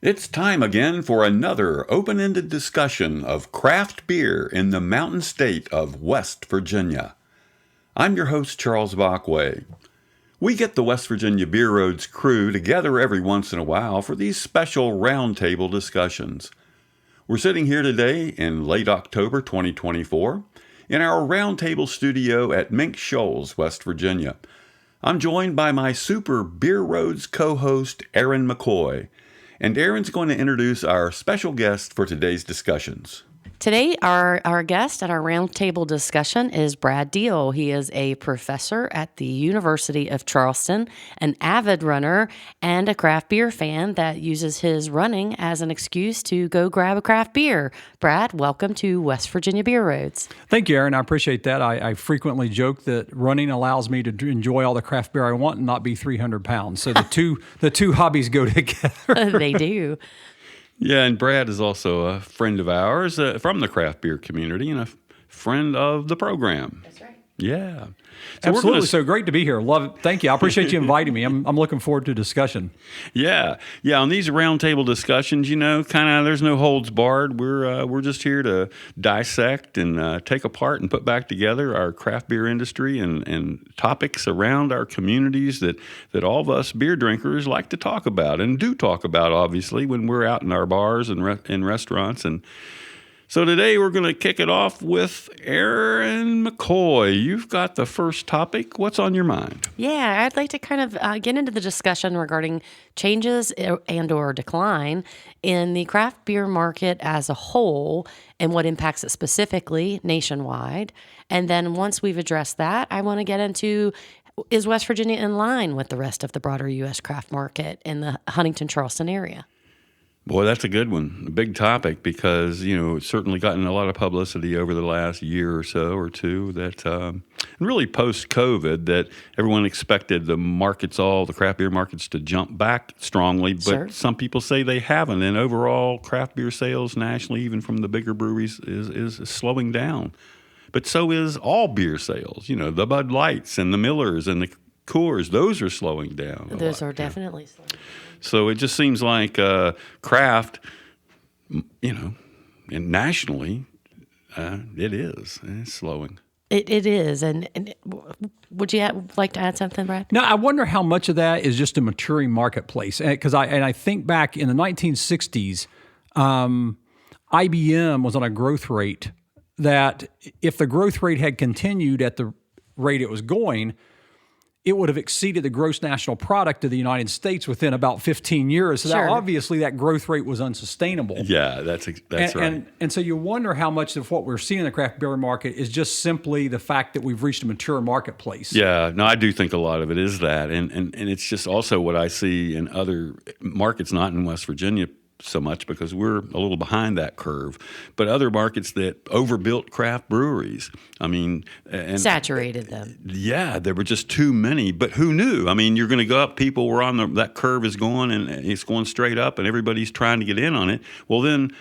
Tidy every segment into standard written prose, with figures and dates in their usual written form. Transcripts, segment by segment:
It's time again for another open-ended discussion of craft beer in the mountain state of West Virginia. I'm your host, Charles Bachway. We get the West Virginia Beer Roads crew together every once in a while for these special roundtable discussions. We're sitting here today in late October 2024 in our roundtable studio at Mink Shoals, West Virginia. I'm joined by my Super Beer Roads co-host, Aaron McCoy. And Aaron's going to introduce our special guest for today's discussions. Today, our guest at our roundtable discussion is Brad Deal. He is a professor at the University of Charleston, an avid runner, and a craft beer fan that uses his running as an excuse to go grab a craft beer. Brad, welcome to West Virginia Beer Roads. Thank you, Aaron. I appreciate that. I frequently joke that running allows me to enjoy all the craft beer I want and not be 300 pounds. So the two hobbies go together. They do. Yeah, and Brad is also a friend of ours from the craft beer community and a friend of the program. That's right. Yeah. So absolutely. So great to be here. Love it. Thank you. I appreciate you inviting me. I'm looking forward to discussion. Yeah. On these roundtable discussions, there's no holds barred. We're just here to dissect and take apart and put back together our craft beer industry and topics around our communities that all of us beer drinkers like to talk about and do talk about, obviously, when we're out in our bars and in restaurants. And so today we're going to kick it off with Aaron McCoy. You've got the first topic. What's on your mind? Yeah, I'd like to kind of get into the discussion regarding changes and or decline in the craft beer market as a whole and what impacts it specifically nationwide. And then once we've addressed that, I want to get into, is West Virginia in line with the rest of the broader U.S. craft market in the Huntington-Charleston area? Boy, that's a good one. A big topic because, it's certainly gotten a lot of publicity over the last year or so or two that, and really post-COVID, that everyone expected the craft beer markets to jump back strongly, but Sure. Some people say they haven't. And overall, craft beer sales nationally, even from the bigger breweries, is slowing down. But so is all beer sales. The Bud Lights and the Millers and the Coors, those are slowing down. Those are definitely slowing down. So it just seems like craft, and nationally, it's slowing. It is. And would you like to add something, Brad? Now, I wonder how much of that is just a maturing marketplace. Because I think back in the 1960s, IBM was on a growth rate that if the growth rate had continued at the rate it was going, it would have exceeded the gross national product of the United States within about 15 years. So Sure. obviously that growth rate was unsustainable. Yeah, that's right. And so you wonder how much of what we're seeing in the craft beer market is just simply the fact that we've reached a mature marketplace. Yeah, no, I do think a lot of it is that. And it's just also what I see in other markets, not in West Virginia so much because we're a little behind that curve, but other markets that overbuilt craft breweries. And Saturated them. Yeah, there were just too many, but who knew? You're going to go up, people were on that curve is going and it's going straight up and everybody's trying to get in on it. Well, then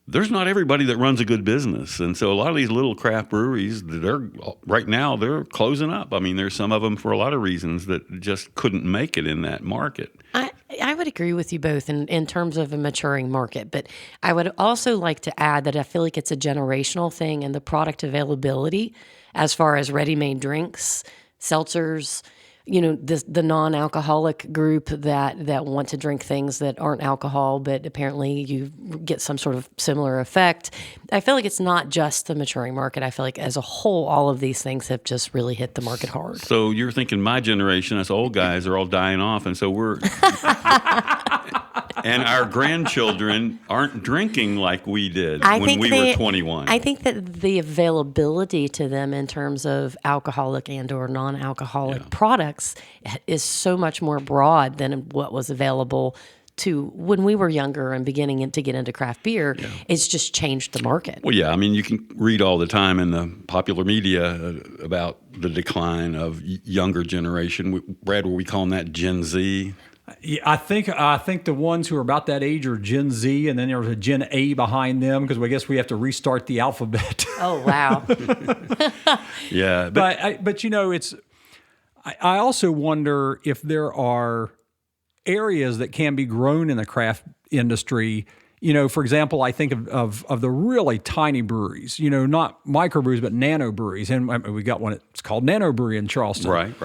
there's not everybody that runs a good business. And so a lot of these little craft breweries, right now they're closing up. There's some of them for a lot of reasons that just couldn't make it in that market. I would agree with you both in terms of a maturing market, but I would also like to add that I feel like it's a generational thing and the product availability as far as ready-made drinks, seltzers, the non-alcoholic group that want to drink things that aren't alcohol, but apparently you get some sort of similar effect. I feel like it's not just the maturing market. I feel like as a whole, all of these things have just really hit the market hard. So you're thinking my generation, us old guys, are all dying off, and so we're... And our grandchildren aren't drinking like we did when we were 21. I think that the availability to them in terms of alcoholic and or non-alcoholic products is so much more broad than what was available to when we were younger and beginning to get into craft beer. Yeah. It's just changed the market. Well, yeah. You can read all the time in the popular media about the decline of younger generation. Brad, were we calling that Gen Z? Yeah, I think the ones who are about that age are Gen Z, and then there's a Gen A behind them because I guess we have to restart the alphabet. Oh wow! Yeah, but it's. I also wonder if there are areas that can be grown in the craft industry. For example, I think of the really tiny breweries, not microbreweries, but nano breweries. And we got one, it's called Nano Brewery in Charleston. Right.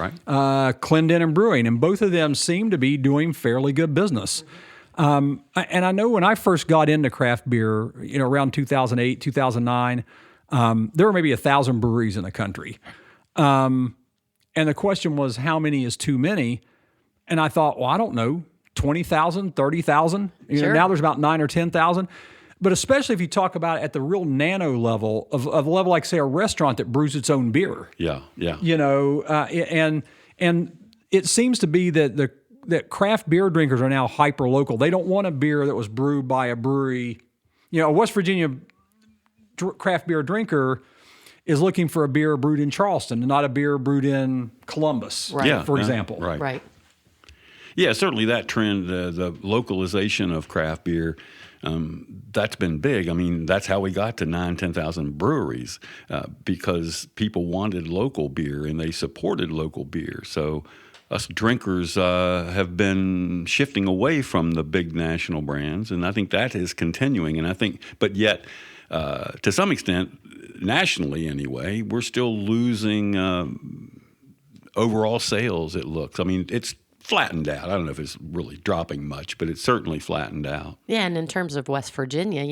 Clendenin Brewing. And both of them seem to be doing fairly good business. And I know when I first got into craft beer, around 2008, 2009, there were maybe 1,000 breweries in the country. And the question was, how many is too many? And I thought, well, I don't know. 20,000, 30,000. Sure. Now there's about 9 or 10,000. But especially if you talk about it at the real nano level of a level like, say, a restaurant that brews its own beer. Yeah. And it seems to be that craft beer drinkers are now hyper local. They don't want a beer that was brewed by a brewery. A West Virginia craft beer drinker is looking for a beer brewed in Charleston and not a beer brewed in Columbus, for example. Right. Yeah, certainly that trend, the localization of craft beer, that's been big. I mean, that's how we got to 10,000 breweries, because people wanted local beer and they supported local beer. So us drinkers have been shifting away from the big national brands, and I think that is continuing. And I think, but yet, to some extent, nationally anyway, we're still losing overall sales, it looks. I mean, it's flattened out. I don't know if it's really dropping much, but it's certainly flattened out. Yeah, and in terms of West Virginia,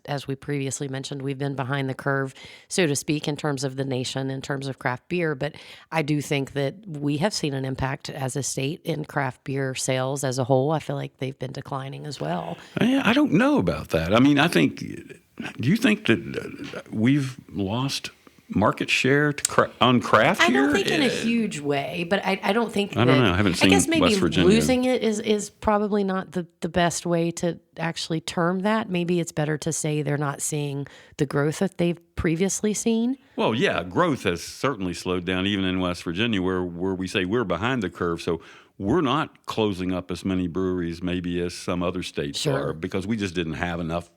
as we previously mentioned, we've been behind the curve, so to speak, in terms of the nation, in terms of craft beer. But I do think that we have seen an impact as a state in craft beer sales as a whole. I feel like they've been declining as well. I don't know about that. I mean, do you think that we've lost market share on craft I here? don't think in a huge way, but I don't think I don't know. I haven't seen guess maybe West Virginia. losing it is probably not the best way to actually term that. Maybe it's better to say they're not seeing the growth that they've previously seen. Well, yeah, growth has certainly slowed down even in West Virginia where we say we're behind the curve. So we're not closing up as many breweries maybe as some other states are because we just didn't have enough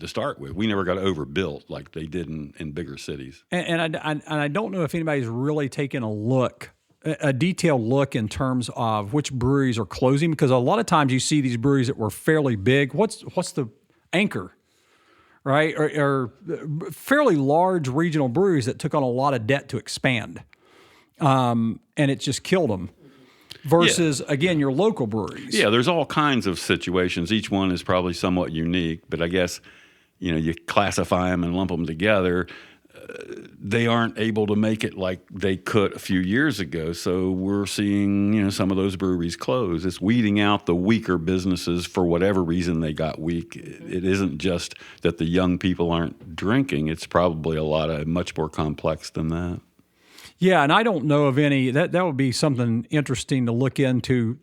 to start with. We never got overbuilt like they did in bigger cities. And I don't know if anybody's really taken a detailed look in terms of which breweries are closing, because a lot of times you see these breweries that were fairly big. What's the anchor, right? Or fairly large regional breweries that took on a lot of debt to expand, and it just killed them. Versus, again, your local breweries. Yeah, there's all kinds of situations. Each one is probably somewhat unique, but I guess, you classify them and lump them together. They aren't able to make it like they could a few years ago. So we're seeing, some of those breweries close. It's weeding out the weaker businesses for whatever reason they got weak. It isn't just that the young people aren't drinking. It's probably much more complex than that. Yeah, and I don't know of any. That would be something interesting to look into,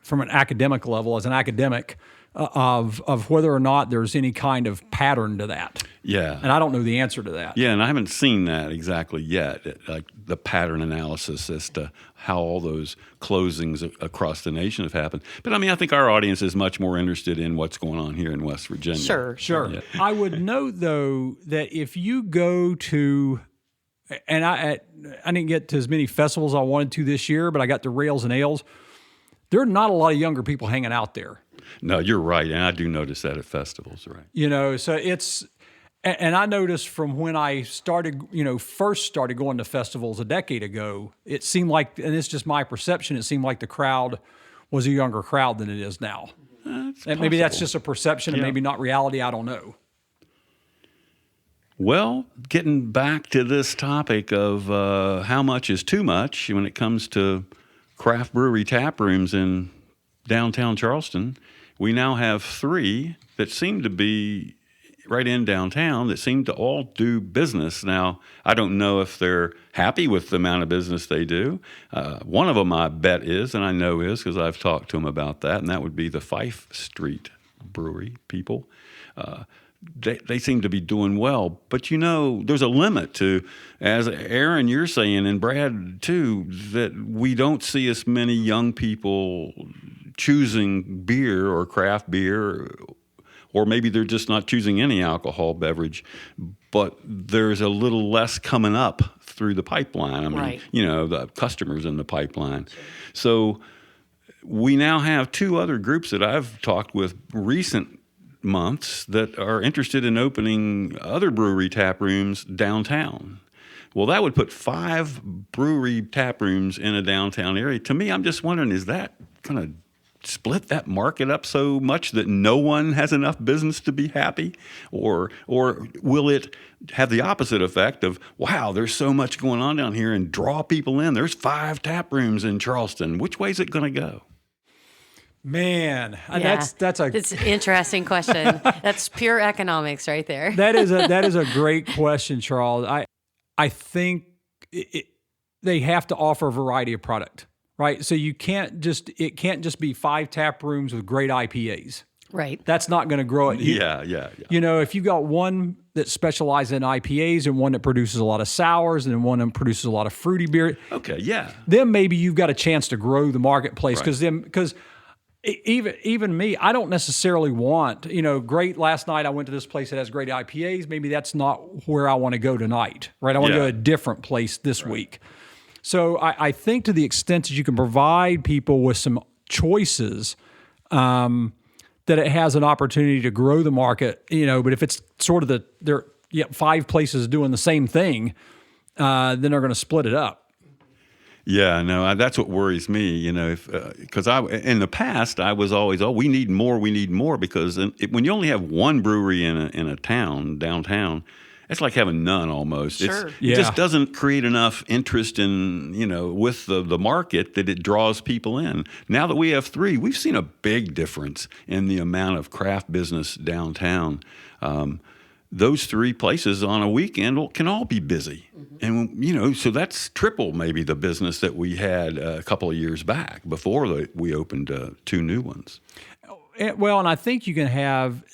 from an academic level, as an academic, of whether or not there's any kind of pattern to that. Yeah. And I don't know the answer to that. Yeah, and I haven't seen that exactly yet, like the pattern analysis as to how all those closings across the nation have happened. But I think our audience is much more interested in what's going on here in West Virginia. Sure. Yeah. I would note, though, that if you go to... And I didn't get to as many festivals I wanted to this year, but I got to Rails and Ales. There are not a lot of younger people hanging out there. No, you're right, and I do notice that at festivals, right? So it's, and I noticed from when I started, first started going to festivals a decade ago, it seemed like, and it's just my perception, it seemed like the crowd was a younger crowd than it is now. And maybe that's just a perception and maybe not reality, I don't know. Well, getting back to this topic of how much is too much when it comes to craft brewery tap rooms in downtown Charleston, we now have 3 that seem to be right in downtown that seem to all do business. Now, I don't know if they're happy with the amount of business they do. One of them I bet is, and I know is because I've talked to them about that, and that would be the Fife Street Brewery people. They seem to be doing well. But, there's a limit to, as Aaron, you're saying, and Brad, too, that we don't see as many young people choosing beer or craft beer, or maybe they're just not choosing any alcohol beverage, but there's a little less coming up through the pipeline. The customers in the pipeline. So we now have two other groups that I've talked with recent months that are interested in opening other brewery tap rooms downtown. Well, that would put 5 brewery tap rooms in a downtown area. To me, I'm just wondering, is that going to split that market up so much that no one has enough business to be happy? Or will it have the opposite effect of, wow, there's so much going on down here, and draw people in? There's 5 tap rooms in Charleston. Which way is it going to go? Man, Yeah. that's It's an interesting question. That's pure economics right there. that is a great question, Charles. I think they have to offer a variety of product, right? So it can't just be 5 tap rooms with great IPAs. Right. That's not going to grow it. Yeah. You know, if you've got one that specializes in IPAs and one that produces a lot of sours and then one that produces a lot of fruity beer, Okay, yeah. then maybe you've got a chance to grow the marketplace Right. because even me, I don't necessarily want, great. Last night I went to this place that has great IPAs. Maybe that's not where I want to go tonight, right? I want to go to a different place this week. So I think to the extent that you can provide people with some choices, that it has an opportunity to grow the market, but if it's sort of there are 5 places doing the same thing, then they're going to split it up. Yeah, no, that's what worries me, because in the past I was always, we need more, because when you only have one brewery in a town, downtown, it's like having none almost. Sure. It just doesn't create enough interest in, with the market that it draws people in. Now that we have 3, we've seen a big difference in the amount of craft business downtown. Those 3 places on a weekend can all be busy. And, so that's triple maybe the business that we had a couple of years back before we opened 2 new ones. Well, and I think you can have,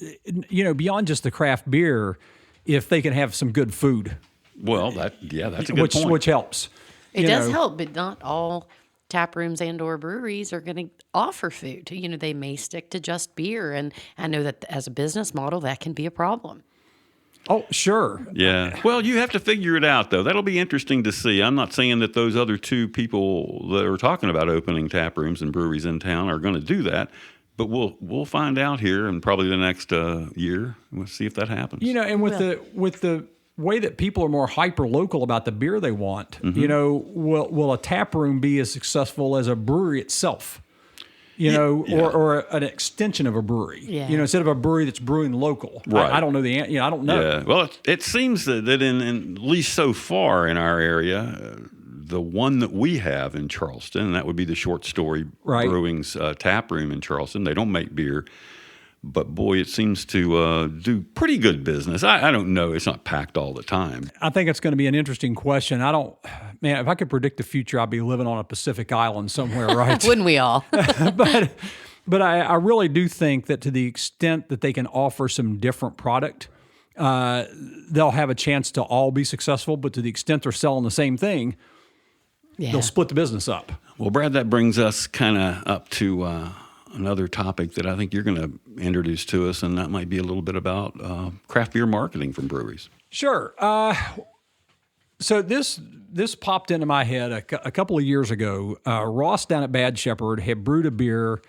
beyond just the craft beer, if they can have some good food. Well, that's a good point. Which helps. It does help, but not all tap rooms and or breweries are going to offer food. They may stick to just beer. And I know that as a business model, that can be a problem. Oh, sure. Yeah. Well, you have to figure it out, though. That'll be interesting to see. I'm not saying that those other 2 people that are talking about opening tap rooms and breweries in town are going to do that, but we'll find out here in probably the next year. We'll see if that happens. And with the way that people are more hyper local about the beer they want, will a tap room be as successful as a brewery itself? Or an extension of a brewery. Yeah. Instead of a brewery that's brewing local. Right. I don't know the answer. I don't know. Yeah. Well, it seems that in at least so far in our area, the one that we have in Charleston, and that would be the Short Story Brewing's tap room in Charleston. They don't make beer, but boy, it seems to do pretty good business. I don't know. It's not packed all the time. I think it's going to be an interesting question. Man, if I could predict the future, I'd be living on a Pacific island somewhere, right? Wouldn't we all? But I really do think that to the extent that they can offer some different product, they'll have a chance to all be successful. But to the extent they're selling the same thing, they'll split the business up. Well, Brad, that brings us kind of up to another topic that I think you're going to introduce to us, and that might be a little bit about craft beer marketing from breweries. Sure. So this popped into my head a couple of years ago. Ross down at Bad Shepherd had brewed a beer,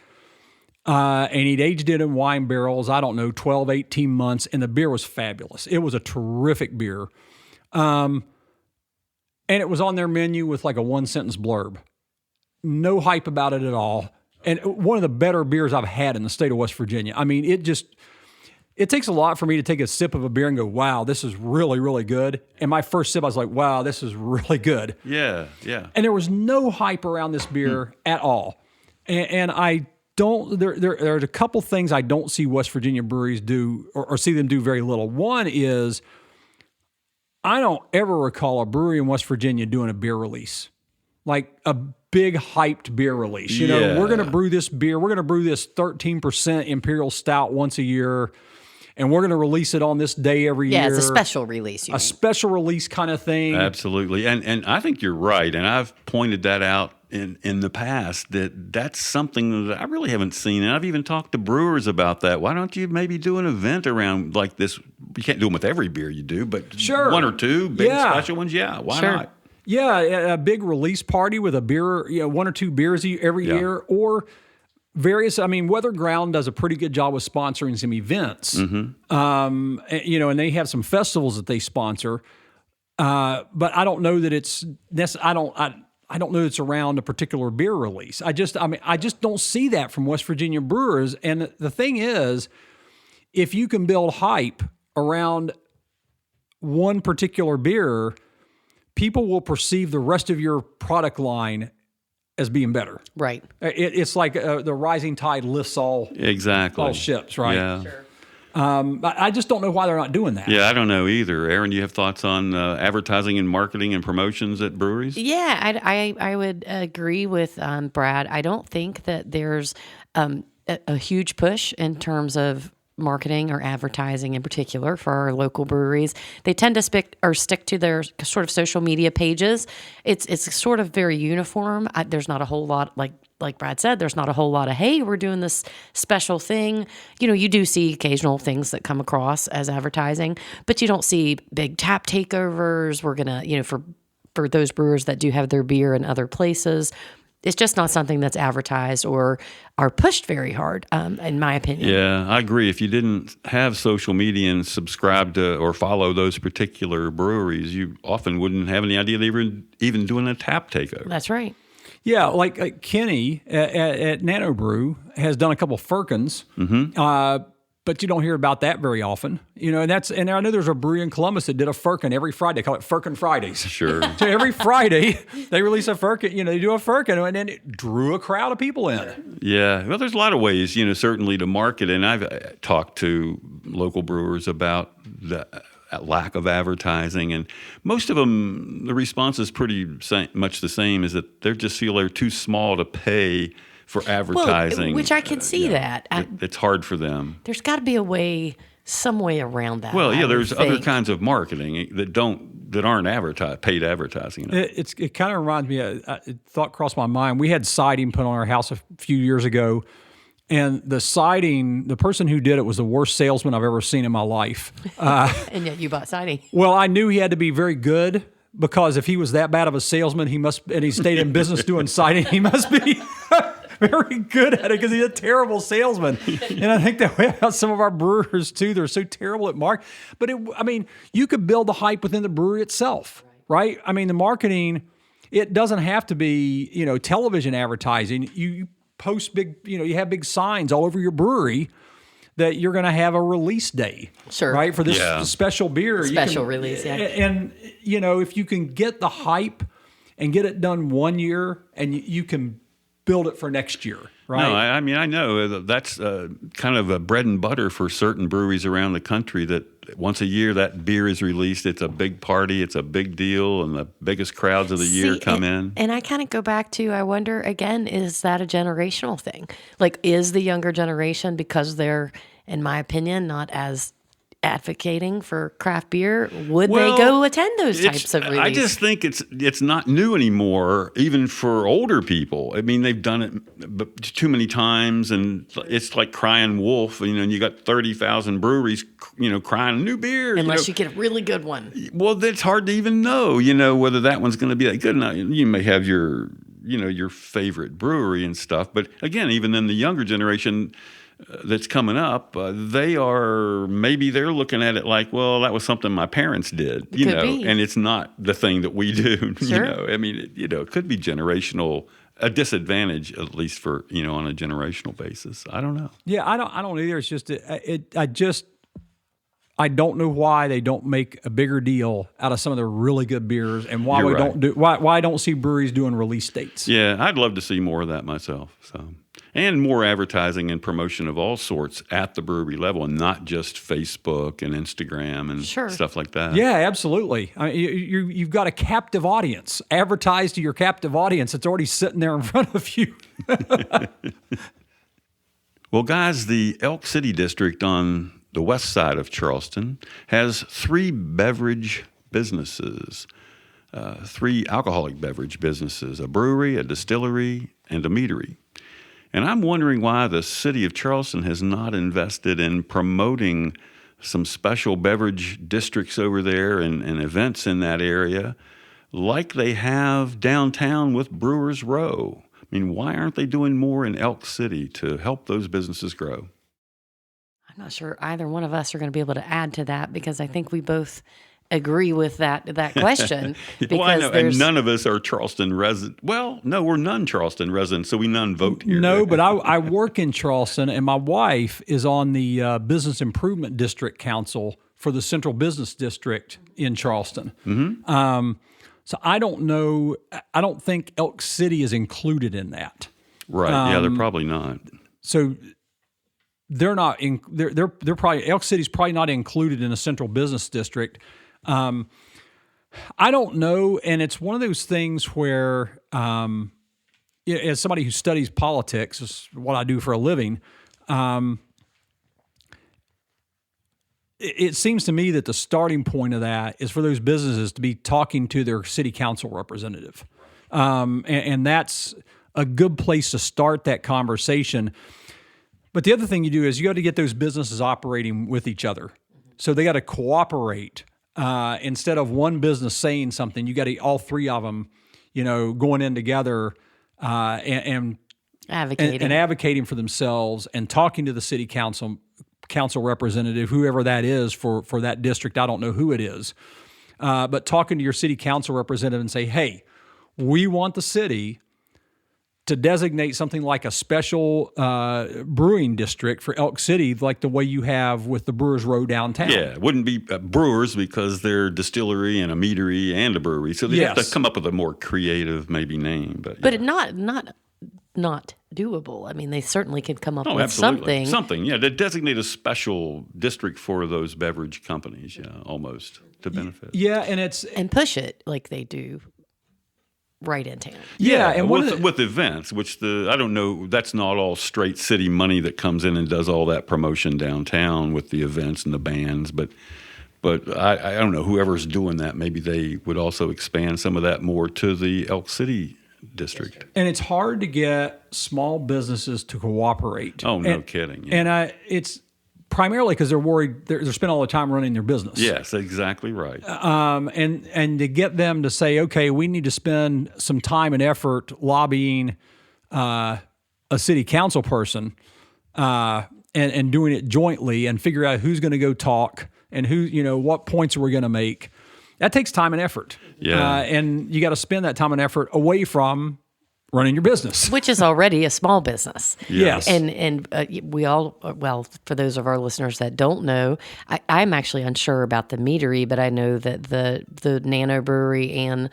and he'd aged it in wine barrels, 12, 18 months, and the beer was fabulous. It was a terrific beer. And it was on their menu with like a 1-sentence blurb. No hype about it at all. And one of the better beers I've had in the state of West Virginia. I mean, it takes a lot for me to take a sip of a beer and go, wow, this is really, really good. And my first sip, I was like, wow, this is really good. Yeah. And there was no hype around this beer at all. And I don't, there are a couple things I don't see West Virginia breweries do or see them do very little. One is I don't ever recall a brewery in West Virginia doing a beer release. Like a big hyped beer release. We're going to brew this beer. We're going to brew this 13% Imperial Stout once a year, and we're going to release it on this day every year. Yeah, it's a special release. A special release kind of thing. Absolutely. And I think you're right. And I've pointed that out in the past that's something that I really haven't seen. And I've even talked to brewers about that. Why don't you maybe do an event around like this? You can't do them with every beer you do, but sure. 1 or 2 big special ones. Yeah, why not? Yeah, a big release party with a beer, 1 or 2 beers every year, or various. I mean, Weather Ground does a pretty good job with sponsoring some events. And they have some festivals that they sponsor. But I don't know that it's I don't know it's around a particular beer release. I just don't see that from West Virginia brewers. And the thing is, if you can build hype around one particular beer, people will perceive the rest of your product line as being better. Right. It's like the rising tide lifts all ships, right? Yeah. Sure. I just don't know why they're not doing that. Yeah, I don't know either. Aaron, do you have thoughts on advertising and marketing and promotions at breweries? Yeah, I would agree with Brad. I don't think that there's a huge push in terms of marketing or advertising in particular for our local breweries. They tend to stick to their sort of social media pages. It's sort of very uniform. There's not a whole lot, like Brad said, there's not a whole lot of, hey, we're doing this special thing. You do see occasional things that come across as advertising, but you don't see big tap takeovers. We're going to, for those brewers that do have their beer in other places, it's just not something that's advertised or are pushed very hard, in my opinion. Yeah, I agree. If you didn't have social media and subscribe to or follow those particular breweries, you often wouldn't have any idea they were even doing a tap takeover. That's right. Yeah, like Kenny at Nano Brew has done a couple of Firkins, but you don't hear about that very often. And I know there's a brewery in Columbus that did a Firkin every Friday. They call it Firkin Fridays. Sure. So every Friday they release a Firkin. They do a Firkin, and then it drew a crowd of people in. Yeah, well, there's a lot of ways, certainly to market, and I've talked to local brewers about the lack of advertising, and most of them, the response is pretty much the same, is that they just feel they're too small to pay for advertising. Well, which I can see that. It's hard for them. There's got to be some way around that. Well, yeah, there's other kinds of marketing that aren't paid advertising. It kind of reminds me, a thought crossed my mind. We had siding put on our house a few years ago, and the siding, the person who did it was the worst salesman I've ever seen in my life. And yet you bought siding. Well, I knew he had to be very good, because if he was that bad of a salesman, and he stayed in business doing siding, he must be very good at it, because he's a terrible salesman. And I think that way about some of our brewers too. They're so terrible at marketing. But you could build the hype within the brewery itself, right? I mean, the marketing, it doesn't have to be, television advertising. You post big, you have big signs all over your brewery that you're going to have a release day, sure, right? For this special beer. Special release, yeah. And, if you can get the hype and get it done one year, and you can build it for next year, right? No, I know that's kind of a bread and butter for certain breweries around the country, that once a year that beer is released. It's a big party. It's a big deal, and the biggest crowds of the year come in. And I kind of go back to, I wonder, again, is that a generational thing? Like, is the younger generation, because they're, in my opinion, not as advocating for craft beer, would they go attend those types of releases? I just think it's not new anymore, even for older people. I mean, they've done it too many times, and it's like crying wolf. And you got 30,000 breweries, crying new beer. Unless you get a really good one. Well, it's hard to even know, whether that one's going to be that good. Now, you may have your favorite brewery and stuff, but again, even then, the younger generation that's coming up, they're looking at it like, well, that was something my parents did, and it's not the thing that we do. Sure. I mean, it could be generational, a disadvantage, at least for, on a generational basis. I don't know. Yeah, I don't either. It's just, I don't know why they don't make a bigger deal out of some of the really good beers, and why why I don't see breweries doing release dates. Yeah, I'd love to see more of that myself. So. And more advertising and promotion of all sorts at the brewery level, and not just Facebook and Instagram and stuff like that. Yeah, absolutely. I mean, you've got a captive audience. Advertise to your captive audience that's already sitting there in front of you. Well, guys, the Elk City District on the west side of Charleston has 3 beverage businesses, 3 alcoholic beverage businesses, a brewery, a distillery, and a meadery. And I'm wondering why the city of Charleston has not invested in promoting some special beverage districts over there and events in that area, like they have downtown with Brewers Row. I mean, why aren't they doing more in Elk City to help those businesses grow? I'm not sure either one of us are going to be able to add to that because I think we both agree with that question. Well, I Because know, and there's none of us are Charleston residents. Well, no, we're non-Charleston residents, so we none vote here. No, but I work in Charleston, and my wife is on the Business Improvement District Council for the Central Business District in Charleston. So I don't know. I don't think Elk City is included in that. Right? Yeah, they're probably not. So they're not. They're probably Elk City's probably not included in a Central Business District. I don't know, and it's one of those things where, as somebody who studies politics, is what I do for a living. It seems to me that the starting point of that is for those businesses to be talking to their city council representative. And that's a good place to start that conversation. But the other thing you do is you got to get those businesses operating with each other. So they got to cooperate. Instead of one business saying something, you got to all three of them, going in together and advocating for themselves and talking to the city council representative, whoever that is for that district. I don't know who it is, but talking to your city council representative and say, hey, we want the city to designate something like a special brewing district for Elk City, like the way you have with the Brewers Row downtown. Yeah, it wouldn't be brewers because they're a distillery and a meadery and a brewery. So they have to come up with a more creative maybe name. But it not doable. I mean, they certainly could come up with absolutely. something. Something, yeah, to designate a special district for those beverage companies, yeah, almost, to benefit. Yeah, and push it like they do right in town. Yeah, and with events, which I don't know, that's not all straight city money that comes in and does all that promotion downtown with the events and the bands, but I don't know, whoever's doing that, maybe they would also expand some of that more to the Elk City district. And it's hard to get small businesses to cooperate. Oh, no kidding. Yeah. And it's primarily because they're worried they're spending all the time running their business. Yes, exactly right. And to get them to say, okay, we need to spend some time and effort lobbying a city council person and doing it jointly and figure out who's going to go talk and what points are we going to make. That takes time and effort. Yeah. And you got to spend that time and effort away from running your business, which is already a small business. Yes. And we all, well, for those of our listeners that don't know, I'm actually unsure about the meadery, but I know that the nano brewery and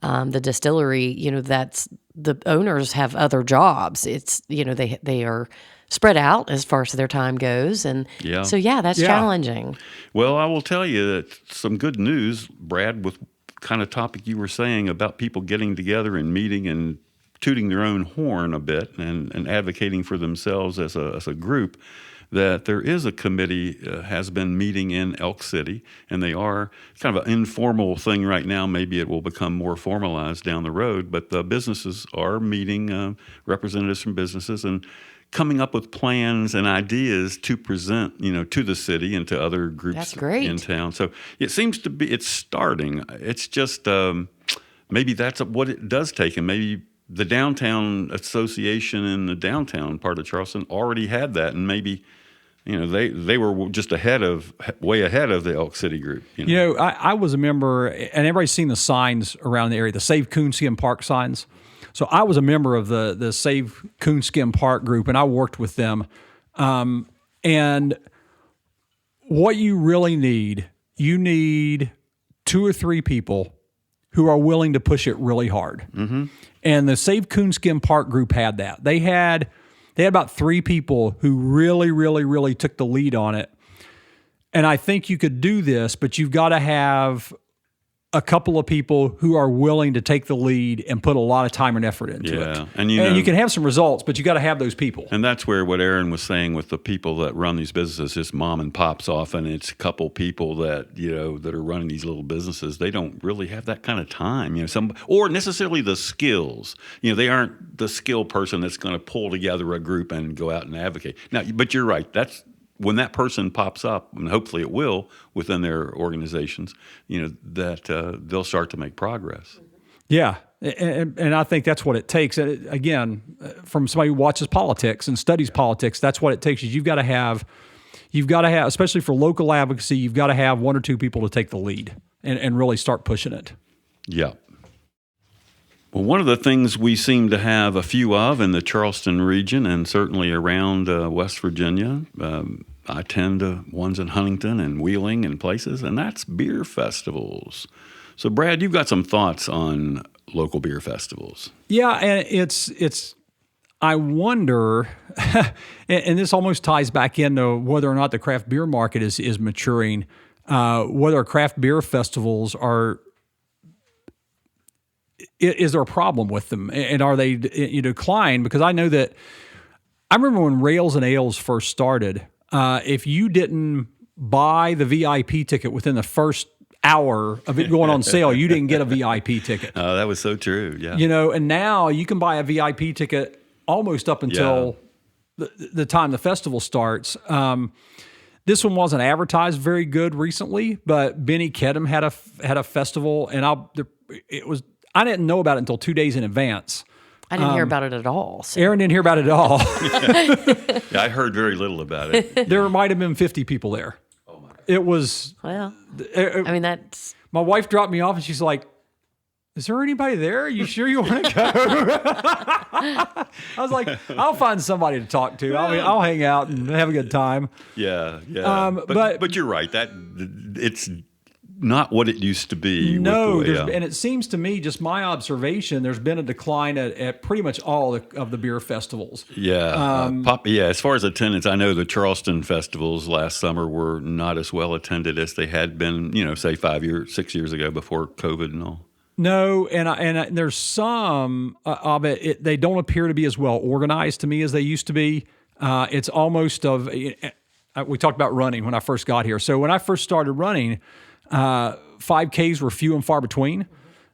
the distillery, that's the owners have other jobs. It's, they are spread out as far as their time goes. And so, that's challenging. Well, I will tell you that some good news, Brad, with kind of topic you were saying about people getting together and meeting and tooting their own horn a bit and advocating for themselves as a group, that there is a committee has been meeting in Elk City, and they are kind of an informal thing right now. Maybe it will become more formalized down the road, but the businesses are meeting, representatives from businesses, and coming up with plans and ideas to present, to the city and to other groups in town. So it seems to be, it's starting. It's just maybe that's what it does take, and maybe the downtown association in the downtown part of Charleston already had that, and maybe they were just way ahead of the Elk City group. I was a member, and everybody's seen the signs around the area, the Save Coonskin Park signs. So I was a member of the Save Coonskin Park group, and I worked with them. And what you really need, you need 2 or 3 people who are willing to push it really hard. Mm-hmm. And the Save Coonskin Park group had that. They had about 3 people who really, really, really took the lead on it. And I think you could do this, but you've got to have a couple of people who are willing to take the lead and put a lot of time and effort into it. And you can have some results, but you got to have those people. And that's where what Aaron was saying with the people that run these businesses, just mom and pops often. It's a couple people that, that are running these little businesses. They don't really have that kind of time, or necessarily the skills. They aren't the skill person that's going to pull together a group and go out and advocate. Now, but you're right. That's when that person pops up, and hopefully it will within their organizations, that they'll start to make progress. Yeah. And I think that's what it takes. Again, from somebody who watches politics and studies politics, that's what it takes. Is you've got to have, especially for local advocacy, you've got to have one or two people to take the lead and really start pushing it. Yeah. Well, one of the things we seem to have a few of in the Charleston region and certainly around West Virginia, I tend to ones in Huntington and Wheeling and places, and that's beer festivals. So, Brad, you've got some thoughts on local beer festivals. Yeah, and it's. I wonder, and this almost ties back into whether or not the craft beer market is maturing. Whether craft beer festivals are. Is there a problem with them, and are they in decline? Because I know that I remember when Rails and Ales first started. If you didn't buy the VIP ticket within the first hour of it going on sale, you didn't get a VIP ticket. Oh, that was so true. Yeah. And now you can buy a VIP ticket almost up until the time the festival starts. This one wasn't advertised very good recently, but Benny Kedem had a festival, and I didn't know about it until 2 days in advance. I didn't hear about it at all. So. Aaron didn't hear about it at all. Yeah, I heard very little about it. There might have been 50 people there. Oh my God. It was. Well, I mean, that's. My wife dropped me off and she's like, "Is there anybody there? Are you sure you want to go?" I was like, "I'll find somebody to talk to. I'll hang out and have a good time." Yeah. But you're right. That it's not what it used to be. No, and it seems to me, just my observation, there's been a decline at pretty much all of the beer festivals. Yeah, as far as attendance, I know the Charleston festivals last summer were not as well attended as they had been, say 6 years ago before COVID and all. No, and there's some of it. They don't appear to be as well organized to me as they used to be. It's almost we talked about running when I first got here. So when I first started running, 5Ks were few and far between.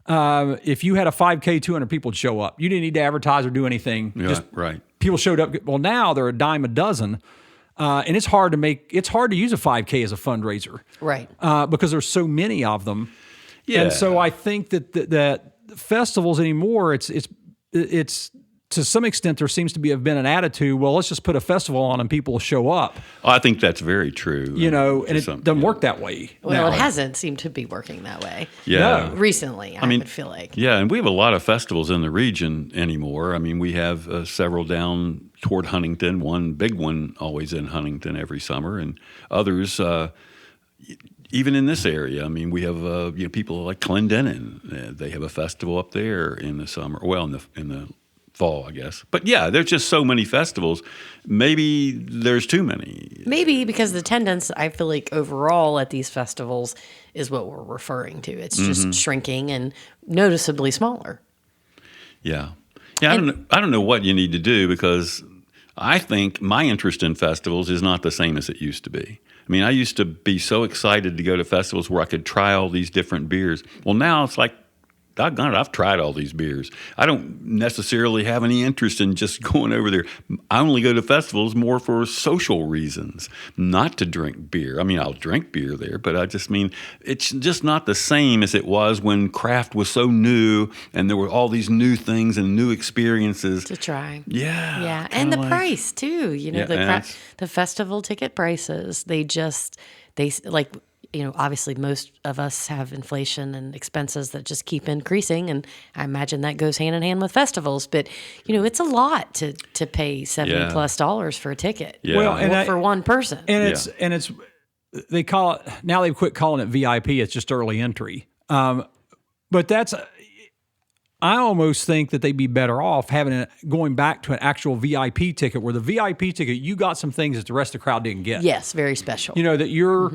If you had a 5K, 200 people would show up. You didn't need to advertise or do anything. Yeah, just right. People showed up. Well, now they're a dime a dozen, and it's hard to use a 5K as a fundraiser, right? Because there's so many of them. Yeah. And so I think that festivals anymore, it's to some extent there seems to have been an attitude. Well, let's just put a festival on and people will show up. Oh, I think that's very true. And it doesn't work that way. Well, it hasn't seemed to be working that way. Yeah. No. Recently, I would feel like. Yeah, and we have a lot of festivals in the region anymore. I mean, we have several down toward Huntington, one big one always in Huntington every summer, and others even in this area. I mean, we have people like Clendenin. They have a festival up there in the summer. Well, in the fall, I guess. But yeah, there's just so many festivals. Maybe there's too many. Maybe because the attendance, I feel like overall at these festivals is what we're referring to. It's just shrinking and noticeably smaller. Yeah. Yeah, I don't know what you need to do, because I think my interest in festivals is not the same as it used to be. I mean, I used to be so excited to go to festivals where I could try all these different beers. Well, now it's like, doggone it, I've tried all these beers. I don't necessarily have any interest in just going over there. I only go to festivals more for social reasons, not to drink beer. I mean, I'll drink beer there, but I just mean it's just not the same as it was when craft was so new and there were all these new things and new experiences to try. Yeah. Yeah, and the price too. The festival ticket prices, obviously most of us have inflation and expenses that just keep increasing, and I imagine that goes hand in hand with festivals. But it's a lot to pay $70+ for a ticket. Yeah. Well, for one person. And they call it now. They've quit calling it VIP. It's just early entry. But I almost think that they'd be better off going back to an actual VIP ticket, where the VIP ticket you got some things that the rest of the crowd didn't get. Yes, very special. That you're.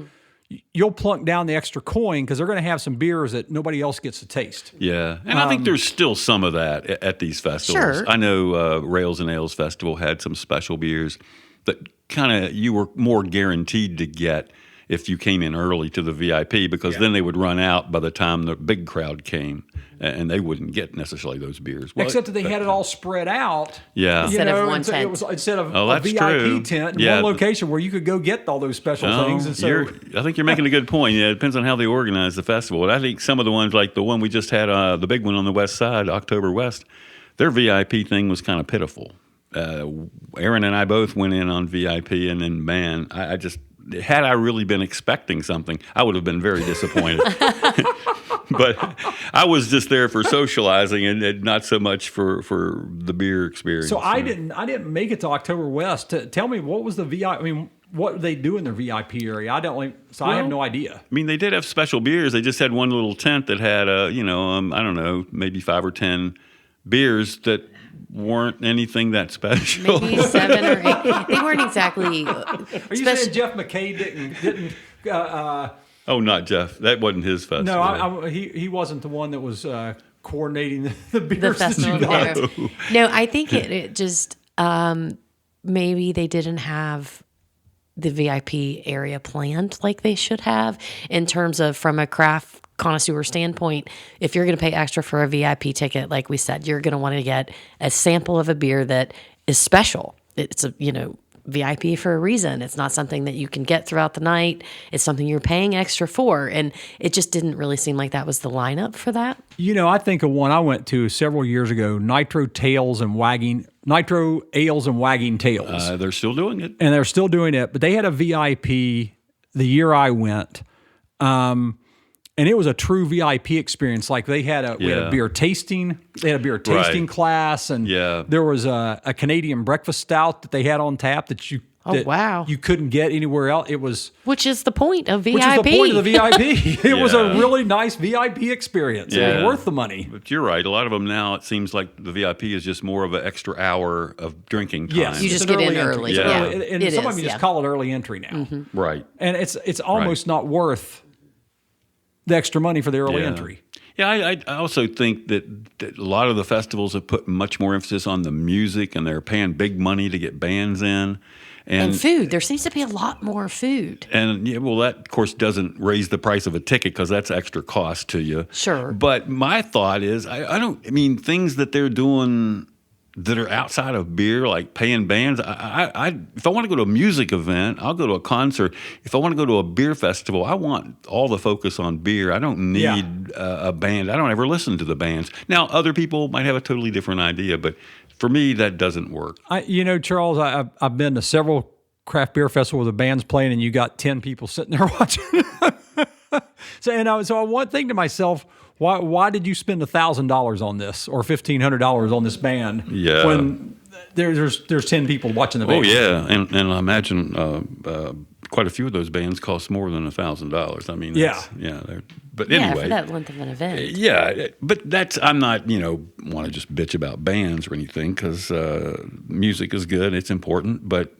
You'll plunk down the extra coin because they're going to have some beers that nobody else gets to taste. Yeah, and I think there's still some of that at these festivals. Sure. I know Rails and Ales Festival had some special beers that kind of you were more guaranteed to get if you came in early to the VIP, because then they would run out by the time the big crowd came, and they wouldn't get necessarily those beers. Well, Except that they had it all spread out. Yeah. Instead of one It tent. was instead of Oh, a that's VIP true. tent in Yeah. one location where you could go get all those special things. And so I think you're making a good point. Yeah, it depends on how they organize the festival. And I think some of the ones, like the one we just had, the big one on the west side, October West, their VIP thing was kind of pitiful. Aaron and I both went in on VIP, and then, man, I just, had I really been expecting something, I would have been very disappointed. But I was just there for socializing and not so much for the beer experience. So I didn't make it to October West. Tell me, what was the VIP? I mean, what they do in their VIP area? I have no idea. I mean, they did have special beers. They just had one little tent that had, I don't know, maybe 5 or 10 beers that weren't anything that special. Maybe 7 or 8. They weren't exactly. Are you saying Jeff McKay didn't? Oh, not Jeff. That wasn't his festival. No, he wasn't the one that was coordinating the beers The that festival you got. there. No, I think it just maybe they didn't have the VIP area planned like they should have in terms of from a craft connoisseur standpoint. If you're going to pay extra for a VIP ticket, like we said, you're going to want to get a sample of a beer that is special. It's VIP for a reason. It's not something that you can get throughout the night. It's something you're paying extra for. And it just didn't really seem like that was the lineup for that. I think of one I went to several years ago, Nitro Ales and Wagging Tails. They're still doing it. And they're still doing it, but they had a VIP the year I went. And it was a true VIP experience. Like we had a beer tasting. They had a beer tasting class, and there was a Canadian breakfast stout that they had on tap that you couldn't get anywhere else. It was which is the point of VIP. Which is the point of the VIP. It was a really nice VIP experience. Yeah. It was worth the money. But you're right. A lot of them now, it seems like the VIP is just more of an extra hour of drinking time. Yes, you just get in early. Yeah. And some of you just call it early entry now. Mm-hmm. Right. And it's almost not worth the extra money for the early entry. Yeah, I also think that a lot of the festivals have put much more emphasis on the music, and they're paying big money to get bands in. And food. There seems to be a lot more food. And that, of course, doesn't raise the price of a ticket because that's extra cost to you. Sure. But my thought is, things that they're doing that are outside of beer, like paying bands. If I want to go to a music event, I'll go to a concert. If I want to go to a beer festival, I want all the focus on beer. I don't need a band. I don't ever listen to the bands. Now, other people might have a totally different idea, but for me, that doesn't work. Charles, I've been to several craft beer festivals where the band's playing and you got 10 people sitting there watching. So I want to think to myself, why did you spend $1,000 on this or $1,500 on this band? Yeah. When there's 10 people watching the band. Oh yeah, and I imagine quite a few of those bands cost more than $1,000. I mean, but anyway, for that length of an event. Yeah, but I'm not want to just bitch about bands or anything because music is good, it's important, but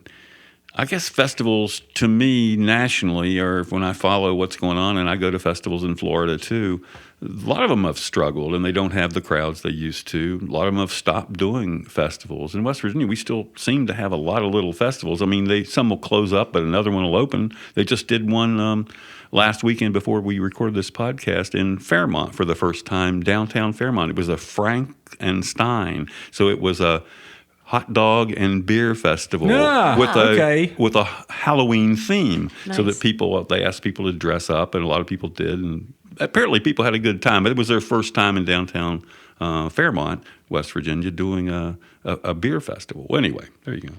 I guess festivals to me nationally, or when I follow what's going on, and I go to festivals in Florida too, a lot of them have struggled and they don't have the crowds they used to. A lot of them have stopped doing festivals. In West Virginia, we still seem to have a lot of little festivals. I mean, some will close up, but another one will open. They just did one last weekend before we recorded this podcast in Fairmont for the first time, downtown Fairmont. It was a Frankenstein. So it was a hot dog and beer festival with a Halloween theme. Nice. So that they asked people to dress up, and a lot of people did, and apparently people had a good time. But it was their first time in downtown Fairmont, West Virginia, doing a beer festival. Well, anyway, there you go.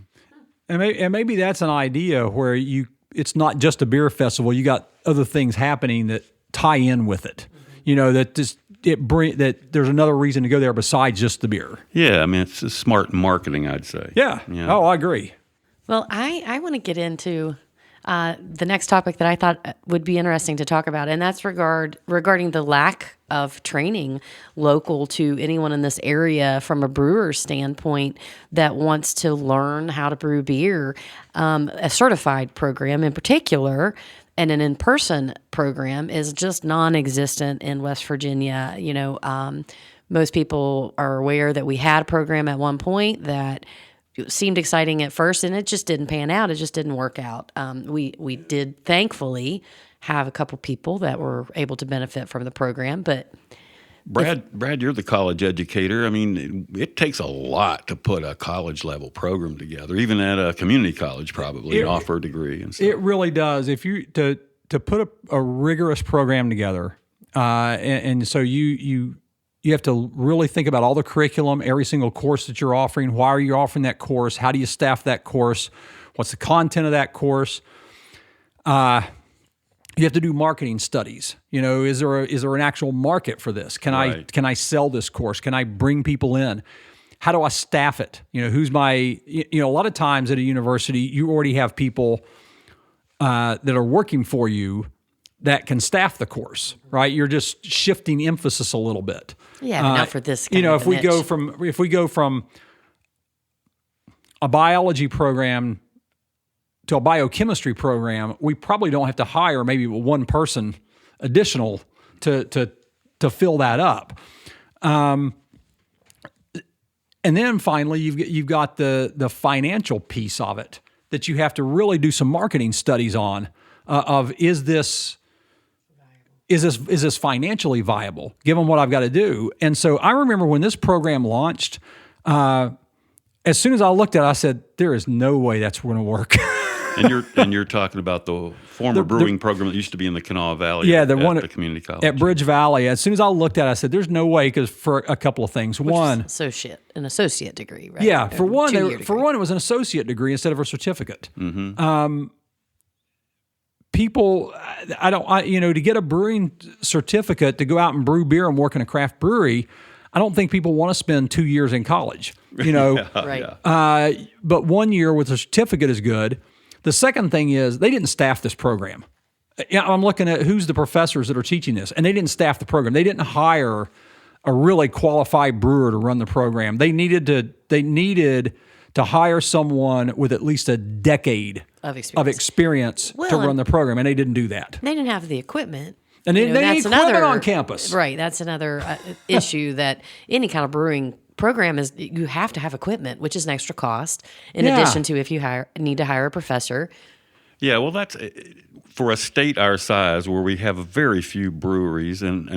And maybe that's an idea where it's not just a beer festival. You got other things happening that tie in with it. That there's another reason to go there besides just the beer. Yeah, I mean, it's a smart marketing, I'd say. Yeah. Oh, I agree. Well, I want to get into the next topic that I thought would be interesting to talk about, and that's regarding the lack of training local to anyone in this area from a brewer's standpoint that wants to learn how to brew beer. A certified program in particular and an in-person program is just non-existent in West Virginia. Most people are aware that we had a program at one point that it seemed exciting at first, and it just didn't pan out. It just didn't work out. We did thankfully have a couple people that were able to benefit from the program, but Brad, you're the college educator. I mean, it takes a lot to put a college level program together, even at a community college, probably, and offer a degree and stuff. It really does. If you to put a rigorous program together, and so you have to really think about all the curriculum, every single course that you're offering. Why are you offering that course? How do you staff that course? What's the content of that course? You have to do marketing studies. Is there an actual market for this? Can I sell this course? Can I bring people in? How do I staff it? Who's my? A lot of times at a university, you already have people that are working for you that can staff the course, right? You're just shifting emphasis a little bit. Yeah, but not for this kind of if we go from a biology program to a biochemistry program, we probably don't have to hire maybe one person additional to fill that up. And then finally, you've got the financial piece of it that you have to really do some marketing studies on. Is this financially viable, given what I've got to do? And so I remember when this program launched, as soon as I looked at it, I said, there is no way that's going to work. And you're talking about the former brewing program that used to be in the Kanawha Valley at the community college. At Bridge Valley. As soon as I looked at it, I said, there's no way, because for a couple of things. An associate degree, right? Yeah, for one, it was an associate degree instead of a certificate. Mm-hmm. People, to get a brewing certificate to go out and brew beer and work in a craft brewery, I don't think people want to spend 2 years in college, Right. Yeah. But 1 year with a certificate is good. The second thing is they didn't staff this program. I'm looking at who's the professors that are teaching this, and they didn't staff the program. They didn't hire a really qualified brewer to run the program. They needed to hire someone with at least a decade of experience to run the program, and they didn't do that. They didn't have the equipment. And they need equipment on campus. Right. That's another issue that any kind of brewing program is. You have to have equipment, which is an extra cost, in addition to if you need to hire a professor. Yeah, well, that's for a state our size where we have very few breweries and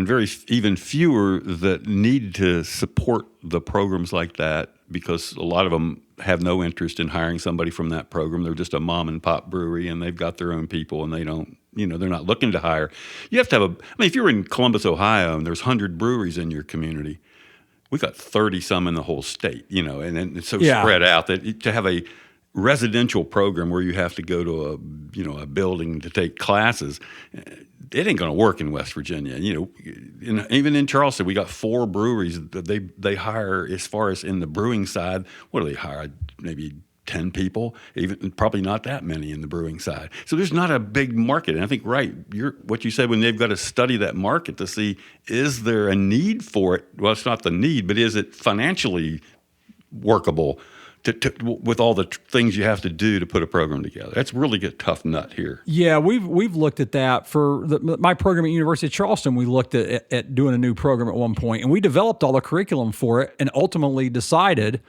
even fewer that need to support the programs like that, because a lot of them have no interest in hiring somebody from that program. They're just a mom and pop brewery, and they've got their own people, and they don't, they're not looking to hire. You have to have if you're in Columbus, Ohio, and there's 100 breweries in your community, we got 30 some in the whole state, and it's so spread out that to have a residential program where you have to go to a building to take classes, it ain't going to work in West Virginia. Even in Charleston, we got 4 breweries that they hire. As far as in the brewing side, what do they hire? Maybe 10 people, even probably not that many in the brewing side. So there's not a big market. And I think, what you said, when they've got to study that market to see, is there a need for it? Well, it's not the need, but is it financially workable with all the things you have to do to put a program together? That's really a tough nut here. Yeah, we've looked at that. For my program at University of Charleston, we looked at doing a new program at one point, and we developed all the curriculum for it and ultimately decided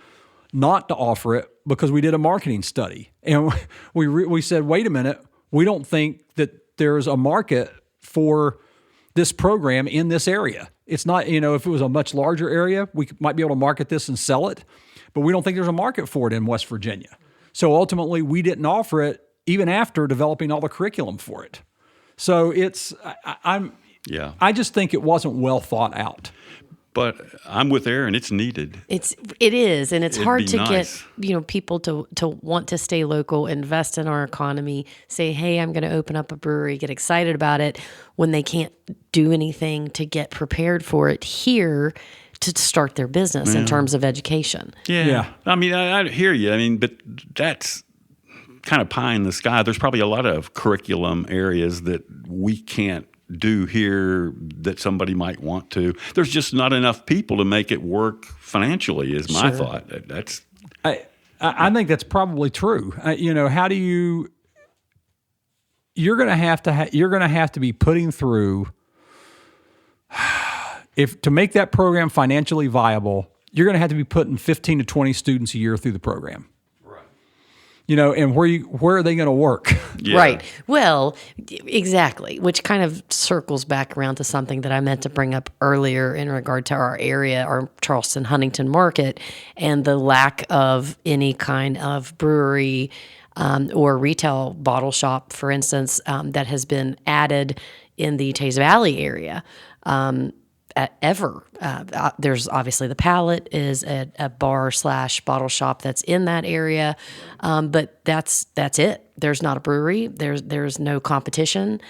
not to offer it because we did a marketing study. And we said, wait a minute, we don't think that there's a market for this program in this area. It's not, if it was a much larger area, we might be able to market this and sell it, but we don't think there's a market for it in West Virginia. So ultimately, we didn't offer it even after developing all the curriculum for it. So I just think it wasn't well thought out. But I'm with Aaron. It's needed. It is, and it's hard to get people to want to stay local, invest in our economy, say, "Hey, I'm going to open up a brewery," get excited about it when they can't do anything to get prepared for it here to start their business in terms of education. Yeah. I mean, I hear you. But that's kind of pie in the sky. There's probably a lot of curriculum areas that we can't do here that somebody might want to. There's just not enough people to make it work financially, is my thought. I think that's probably true. How do you're going to have to be putting through, to make that program financially viable, you're going to have to be putting 15 to 20 students a year through the program. and where are they going to work? Yeah. Right. Well, exactly, which kind of circles back around to something that I meant to bring up earlier in regard to our area, our Charleston Huntington market, and the lack of any kind of brewery or retail bottle shop, for instance, that has been added in the Taze Valley area. Ever. There's obviously the Palette is a bar / bottle shop that's in that area, but that's it. There's not a brewery. There's no competition.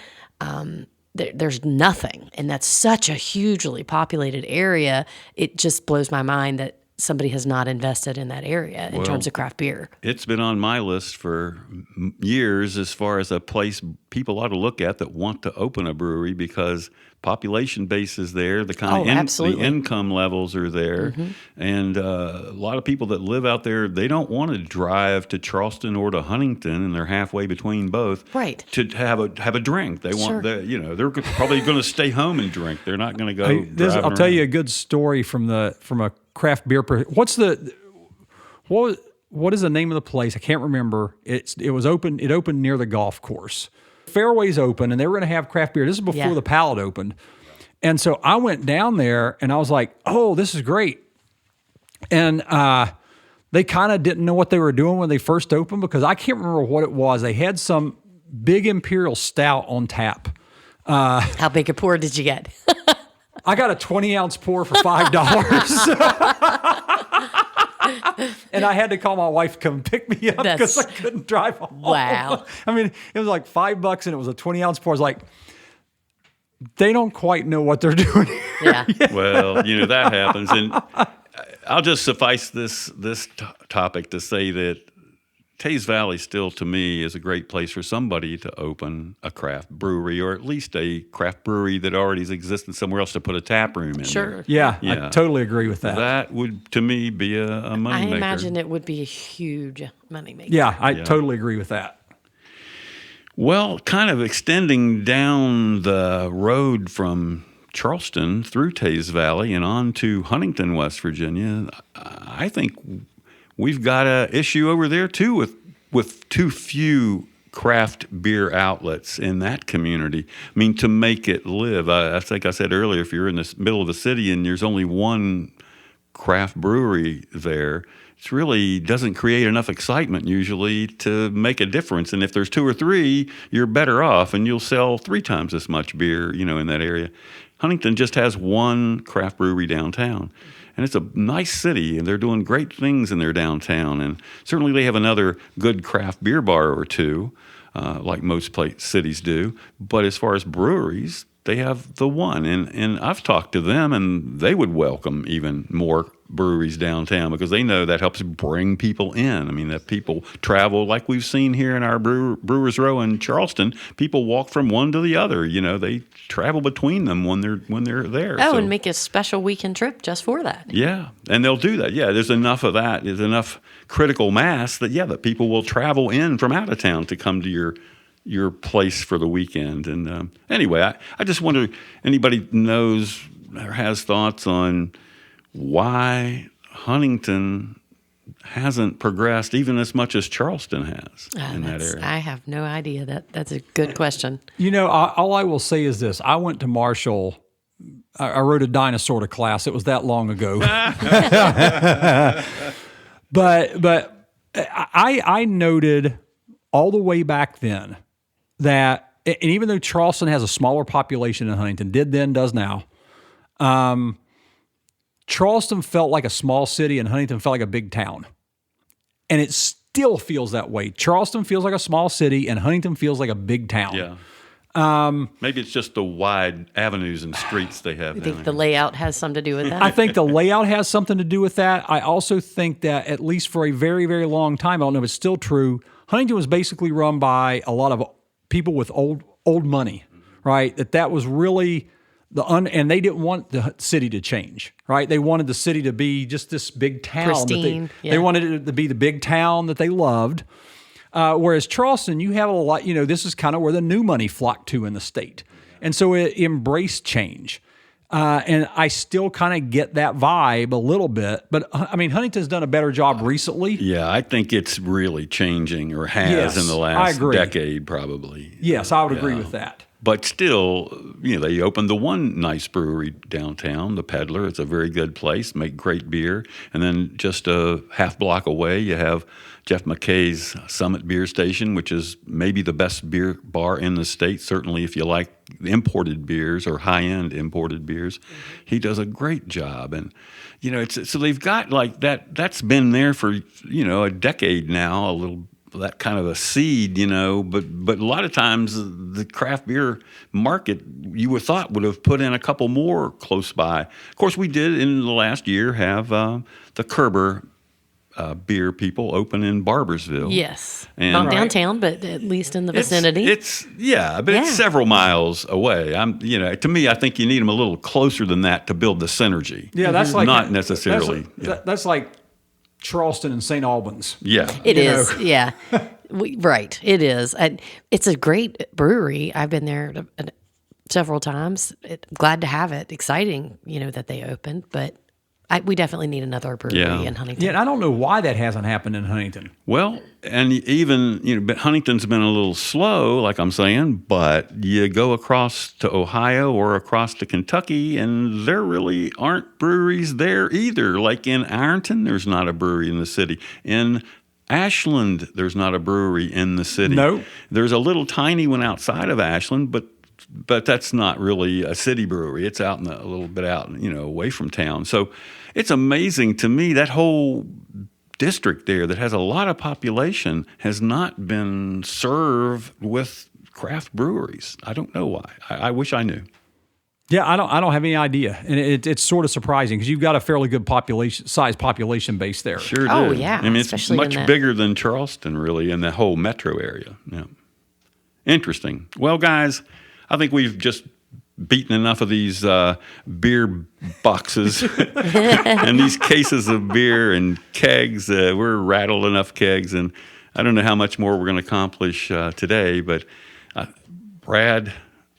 There's nothing, and that's such a hugely populated area. It just blows my mind that somebody has not invested in that area in terms of craft beer. It's been on my list for years as far as a place people ought to look at that want to open a brewery, because population base is there, the kind of the income levels are there, and a lot of people that live out there, they don't want to drive to Charleston or to Huntington, and they're halfway between both, right, to have a drink. They want they're probably going to stay home and drink. They're not going to go. I'll tell you a good story from a craft beer. What is the name of the place? I can't remember. It was open. It opened near the golf course. Fairway's open, and they were going to have craft beer. This is before the Palette opened. And so I went down there, and I was like, oh, this is great. And they kind of didn't know what they were doing when they first opened, because I can't remember what it was. They had some big imperial stout on tap. How big a pour did you get? I got a 20-ounce pour for $5. And I had to call my wife to come pick me up because I couldn't drive home. Wow. I mean, it was like $5 and it was a 20-ounce pour. I was like, they don't quite know what they're doing here. Yeah. Well, that happens. And I'll just suffice this topic to say that Taze Valley still, to me, is a great place for somebody to open a craft brewery, or at least a craft brewery that already existed somewhere else to put a tap room in. Sure. There. Yeah, I totally agree with that. That would, to me, be a moneymaker. I imagine it would be a huge moneymaker. Yeah, I totally agree with that. Well, kind of extending down the road from Charleston through Taze Valley and on to Huntington, West Virginia, I think we've got an issue over there too with too few craft beer outlets in that community. I mean, to make it live. I think I said earlier, if you're in the middle of the city and there's only one craft brewery there, it really doesn't create enough excitement usually to make a difference. And if there's 2 or 3, you're better off, and you'll sell 3 times as much beer, in that area. Huntington just has one craft brewery downtown. And it's a nice city, and they're doing great things in their downtown. And certainly they have another good craft beer bar or two, like most cities do. But as far as breweries, they have the one. And I've talked to them, and they would welcome even more breweries downtown, because they know that helps bring people in. I mean, that people travel, like we've seen here in our Brewers Row in Charleston. People walk from one to the other. They travel between them when they're there. Oh, and make a special weekend trip just for that. Yeah, and they'll do that. Yeah, there's enough of that. There's enough critical mass that people will travel in from out of town to come to your place for the weekend. And anyway, I just wonder, anybody knows or has thoughts on why Huntington hasn't progressed even as much as Charleston has in that area. I have no idea. That's a good question. All I will say is this. I went to Marshall. I rode a dinosaur to class. It was that long ago. But I noted all the way back then that, and even though Charleston has a smaller population than Huntington, did then, does now, Charleston felt like a small city and Huntington felt like a big town. And it still feels that way. Charleston feels like a small city and Huntington feels like a big town. Yeah. Maybe it's just the wide avenues and streets they have. You think the layout has something to do with that? I think the layout has something to do with that. I also think that, at least for a very, very long time, I don't know if it's still true, Huntington was basically run by a lot of people with old money, right? That was really and they didn't want the city to change, right? They wanted the city to be just this big town. Pristine. They wanted it to be the big town that they loved. Whereas Charleston, you have a lot, this is kind of where the new money flocked to in the state. And so it embraced change. And I still kind of get that vibe a little bit. But, I mean, Huntington's done a better job recently. Yeah, I think it's really changing, or has Yes, in the I last agree. decade probably. Yes, I would agree with that. But still, they opened the one nice brewery downtown, the Peddler. It's a very good place, make great beer. And then just a half block away, you have Jeff McKay's Summit Beer Station, which is maybe the best beer bar in the state, certainly if you like imported beers or high-end imported beers. He does a great job. And, so they've got like that. That's been there for, a decade now, that kind of a seed, but a lot of times the craft beer market you would thought would have put in a couple more close by. Of course, we did in the last year have the Kerber beer people open in Barbersville. Yes. And Not downtown, but at least in the vicinity. It's several miles away. To me, I think you need them a little closer than that to build the synergy. Yeah, that's like not necessarily. That's like Charleston and St. Albans. Yeah. It is. Yeah. Right. It is. It's a great brewery. I've been there several times. Glad to have it. Exciting, that they opened, but we definitely need another brewery in Huntington. Yeah, and I don't know why that hasn't happened in Huntington. Well, and even, but Huntington's been a little slow, like I'm saying, but you go across to Ohio or across to Kentucky, and there really aren't breweries there either. Like in Ironton, there's not a brewery in the city. In Ashland, there's not a brewery in the city. No. There's a little tiny one outside of Ashland, but that's not really a city brewery. It's out a little bit out, away from town. So it's amazing to me that whole district there that has a lot of population has not been served with craft breweries. I don't know why. I wish I knew. Yeah, I don't have any idea, and it's sort of surprising because you've got a fairly good population base there. Sure do. Oh, yeah, I mean, it's especially much in that- bigger than Charleston, really, in the whole metro area. Yeah. Interesting. Well, guys, I think we've just beaten enough of these beer boxes and these cases of beer and kegs. We're rattled enough kegs, and I don't know how much more we're going to accomplish today, but Brad,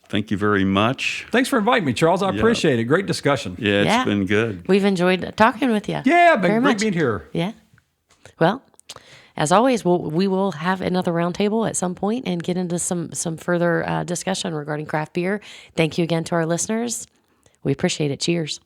thank you very much. Thanks for inviting me, Charles. I appreciate it. Great discussion. Yeah, it's been good. We've enjoyed talking with you. Yeah, very great much. being here. Yeah. Well, as always, we will have another roundtable at some point and get into some further discussion regarding craft beer. Thank you again to our listeners. We appreciate it. Cheers.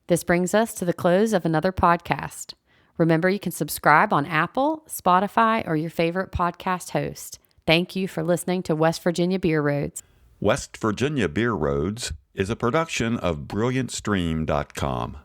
This brings us to the close of another podcast. Remember, you can subscribe on Apple, Spotify, or your favorite podcast host. Thank you for listening to West Virginia Beer Roads. West Virginia Beer Roads is a production of BrilliantStream.com.